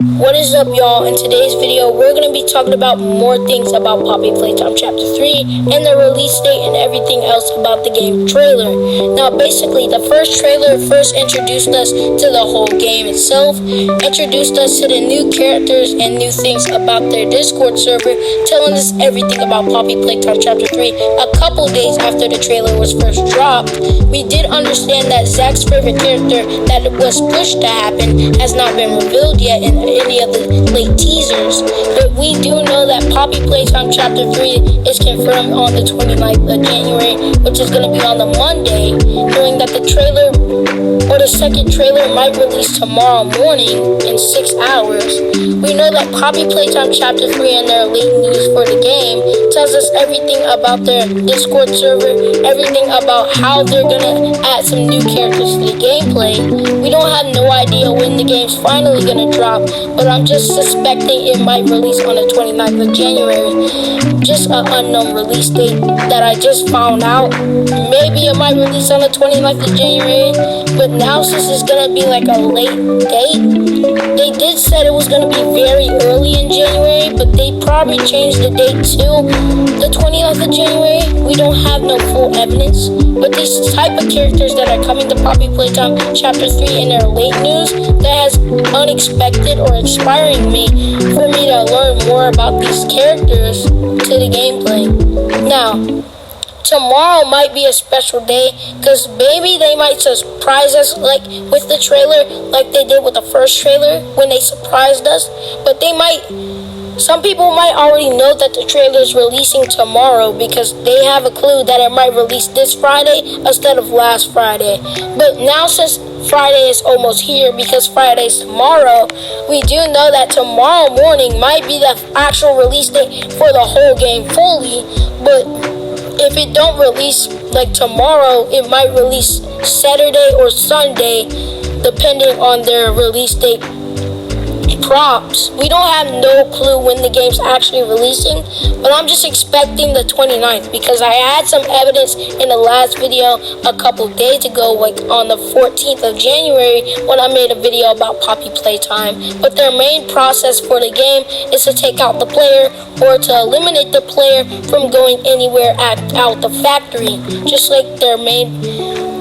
What is up, y'all? In today's video, we're going to be talking about more things about Poppy Playtime Chapter 3 and the release date and everything else about the game trailer. Now, basically, the first trailer first introduced us to the whole game itself, introduced us to the new characters and new things about their Discord server, telling us everything about Poppy Playtime Chapter 3 a couple days after the trailer was first dropped. We did understand that Zach's favorite character that was pushed to happen has not been revealed yet in any of the late teasers, but we do know that Poppy Playtime Chapter 3 is confirmed on the 29th of January, which is going to be on the Monday, knowing that the trailer or the second trailer might release tomorrow morning in 6 hours. We know that Poppy Playtime Chapter 3 and their late news for the game tells us everything about their Discord server, everything about how they're going to add some new characters to the gameplay. We don't have no idea when the game's finally going to drop, but I'm just suspecting it might release on the 29th of January. Just an unknown release date that I just found out. Maybe it might release on the 29th of January, but now since it's going to be like a late date, they did said it was going to be very early in January, but they probably changed the date to the 29th of January. We don't have no full evidence, but these type of characters that are coming to Poppy Playtime Chapter 3 in their late news, that has unexpected or inspiring me for me to learn more about these characters to the gameplay. Now, tomorrow might be a special day because maybe they might surprise us like with the trailer like they did with the first trailer when they surprised us, but some people might already know that the trailer is releasing tomorrow because they have a clue that it might release this Friday instead of last Friday. But now since Friday is almost here because Friday's tomorrow, we do know that tomorrow morning might be the actual release date for the whole game fully. But if it don't release like tomorrow, it might release Saturday or Sunday depending on their release date props. We don't have no clue when the game's actually releasing, but I'm just expecting the 29th because I had some evidence in the last video a couple days ago, like on the 14th of January when I made a video about Poppy Playtime. But their main process for the game is to take out the player or to eliminate the player from going anywhere out the factory, just like their main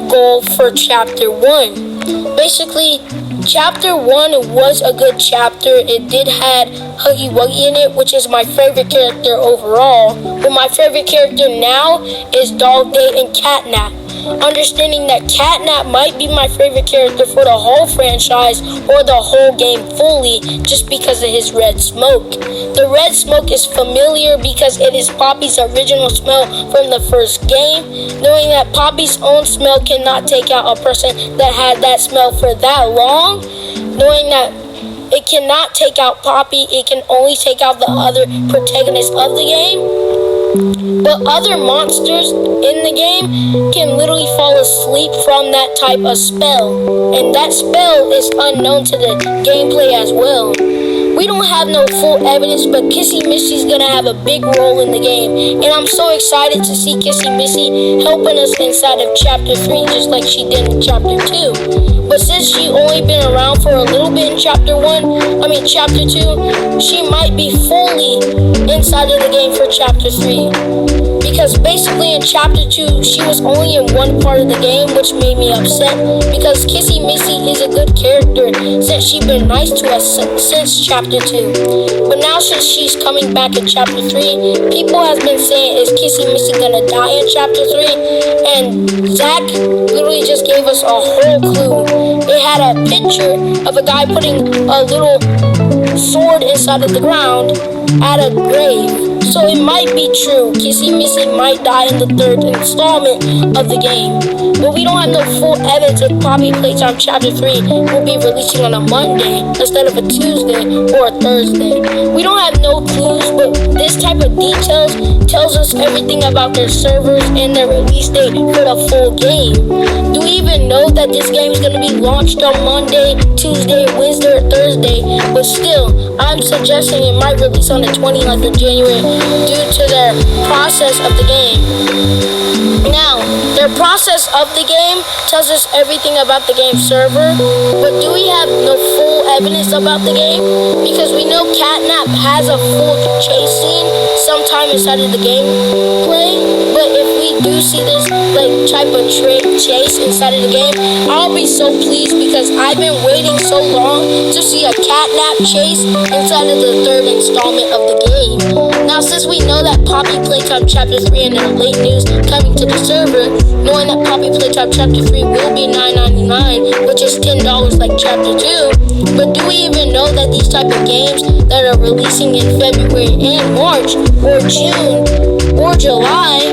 goal for Chapter 1. Basically, Chapter 1 was a good chapter. It did have Huggy Wuggy in it, which is my favorite character overall. But my favorite character now is Dog Day and Catnap. Understanding that Catnap might be my favorite character for the whole franchise or the whole game fully just because of his red smoke. The red smoke is familiar because it is Poppy's original smell from the first game. Knowing that Poppy's own smell cannot take out a person that had that smell for that long. Knowing that it cannot take out Poppy, it can only take out the other protagonists of the game. But other monsters in the game can literally fall asleep from that type of spell. And that spell is unknown to the gameplay as well. We don't have no full evidence, but Kissy Missy's gonna have a big role in the game. And I'm so excited to see Kissy Missy helping us inside of Chapter 3 just like she did in Chapter 2. But since she only been around for a little bit in Chapter 2, she might be fully inside of the game for Chapter 3. Because basically in Chapter 2, she was only in one part of the game, which made me upset. Because Kissy Missy is a good character since she's been nice to us since Chapter 2. But now since she's coming back in Chapter 3, people have been saying, is Kissy Missy gonna die in Chapter 3? And Zach literally just gave us a whole clue. It had a picture of a guy putting a little sword inside of the ground at a grave. So it might be true. Kissy Missy might die in the third installment of the game. But we don't have no full evidence if Poppy Playtime Chapter 3 will be releasing on a Monday instead of a Tuesday or a Thursday. We don't have no clues, but this type of details tells us everything about their servers and their release date for the full game. Do we even know that this game is going to be launched on Monday, Tuesday, Wednesday, or Thursday? But still, I'm suggesting it might release on the 29th of January due to their process of the game. Now, their process of the game tells us everything about the game server, but do we have no full evidence about the game? Because we know Catnap has a full chase scene sometime inside of the gameplay, but if we do see this type of chase inside of the game, I'll be so pleased because I've been waiting so long to see a Catnap chase inside of the third installment of the game. Now, since we know that Poppy Playtime Chapter 3 and their late news coming to the server, knowing that Poppy Playtime Chapter 3 will be $9.99, which is $10 like Chapter 2, but do we even know that these type of games that are releasing in February and March or June or July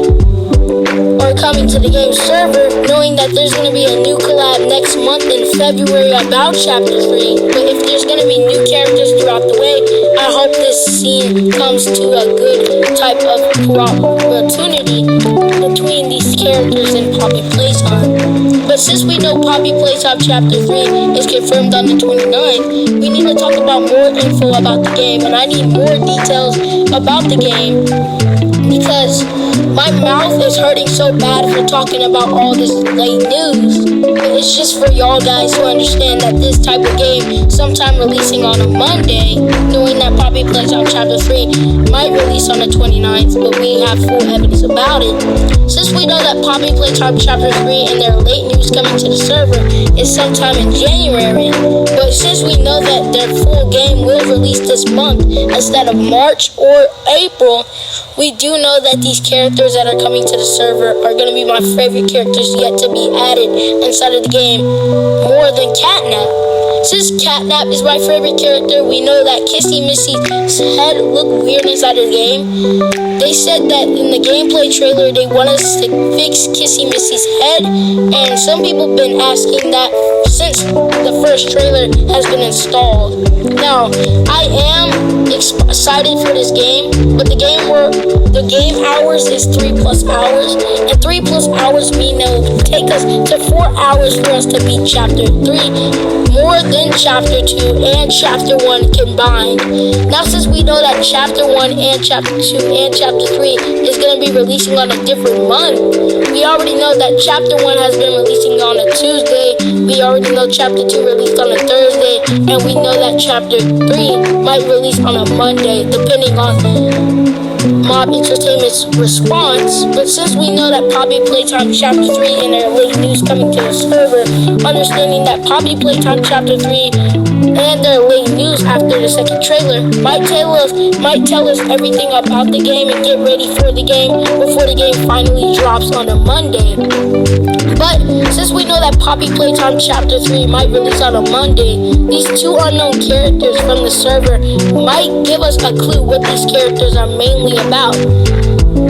are coming to the game server, knowing that there's going to be a new collab next month in February about Chapter 3, but if there's going to be new characters throughout the way, I hope this scene comes to a good type of opportunity between these characters in Poppy Playtime. But since we know Poppy Playtime Chapter 3 is confirmed on the 29th, we need to talk about more info about the game, and I need more details about the game because my mouth is hurting so bad for talking about all this late news. It's just for y'all guys to understand that this type of game, sometime releasing on a Monday, knowing that Poppy Playtime Chapter 3 might release on the 29th, but we have full evidence about it. Since we know that Poppy Playtime Chapter 3 and their late news coming to the server is sometime in January, but since we know that their full game will release this month instead of March or April, we do know that these characters that are coming to the server are going to be my favorite characters yet to be added inside of the game, more than Catnap. Since Catnap is my favorite character, we know that Kissy Missy's head looked weird inside of the game. They said that in the gameplay trailer they want us to fix Kissy Missy's head, and some people have been asking that since the first trailer has been installed. Now, I am excited for this game, but the game hours is 3+ hours, and 3+ hours mean that it will take us to 4 hours for us to beat Chapter 3, more than Chapter 2 and Chapter 1 combined. Now, since we know that Chapter 1 and Chapter 2 and Chapter 3 is going to be releasing on a different month, we already know that Chapter 1 has been releasing on a Tuesday, we already know Chapter 2 released on a Thursday, and we know that Chapter 3 might release on a Monday, depending on Mob Entertainment's response. But since we know that Poppy Playtime Chapter 3 and their late news coming to the server, understanding that Poppy Playtime Chapter 3 and their late news after the second trailer might tell us everything about the game and get ready for the game before the game finally drops on a Monday. But since we know that Poppy Playtime Chapter 3 might release on a Monday, these two unknown characters from the server might give us a clue what these characters are mainly about.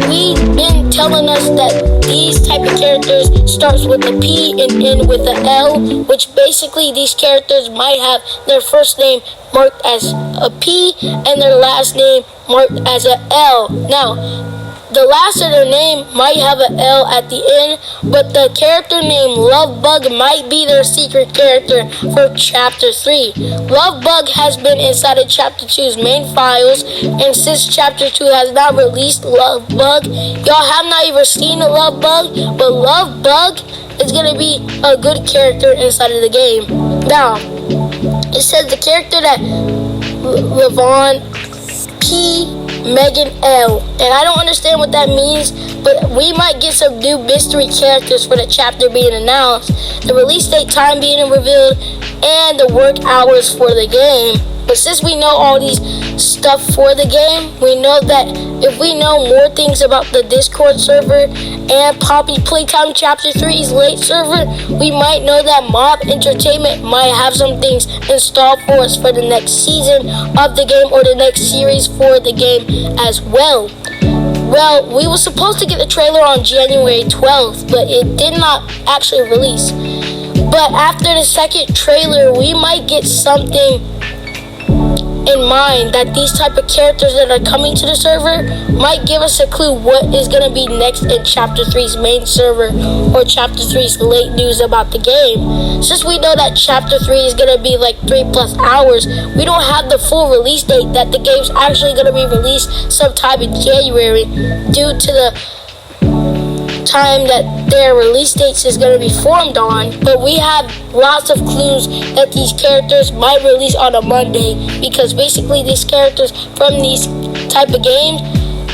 We've been telling us that these type of characters starts with a P and end with an L, which basically these characters might have their first name marked as a P and their last name marked as a L. Now, the last of their name might have an L at the end, but the character named Lovebug might be their secret character for Chapter 3. Lovebug has been inside of Chapter 2's main files, and since Chapter 2 has not released Lovebug, y'all have not even seen a Lovebug, but Lovebug is going to be a good character inside of the game. Now, it says the character that Levon P. Megan L. And I don't understand what that means, but we might get some new mystery characters for the chapter being announced, the release date time being revealed, and the work hours for the game. But since we know all these stuff for the game, we know that if we know more things about the Discord server and Poppy Playtime Chapter 3's late server, we might know that Mob Entertainment might have some things installed for us for the next season of the game or the next series for the game as well. Well, we were supposed to get the trailer on January 12th, but it did not actually release. But after the second trailer, we might get something in mind that these type of characters that are coming to the server might give us a clue what is going to be next in Chapter 3's main server or Chapter 3's late news about the game. Since we know that Chapter 3 is going to be like 3+ hours, we don't have the full release date that the game's actually going to be released sometime in January due to the time that their release dates is going to be formed on. But we have lots of clues that these characters might release on a Monday, because basically these characters from these type of games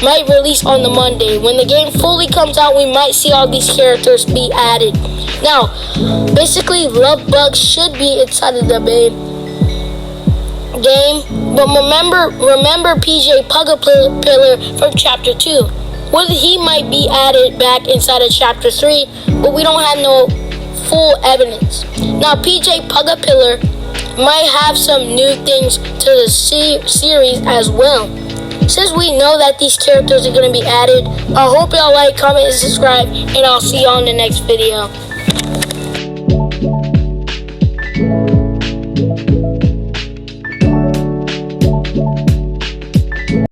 might release on the Monday. When the game fully comes out, we might see all these characters be added. Now, basically Love Bug should be inside of the main game, but remember PJ Pugapillar from Chapter 2. Well, he might be added back inside of Chapter 3, but we don't have no full evidence. Now, PJ Pugapillar might have some new things to the series as well. Since we know that these characters are going to be added, I hope y'all like, comment, and subscribe, and I'll see y'all in the next video.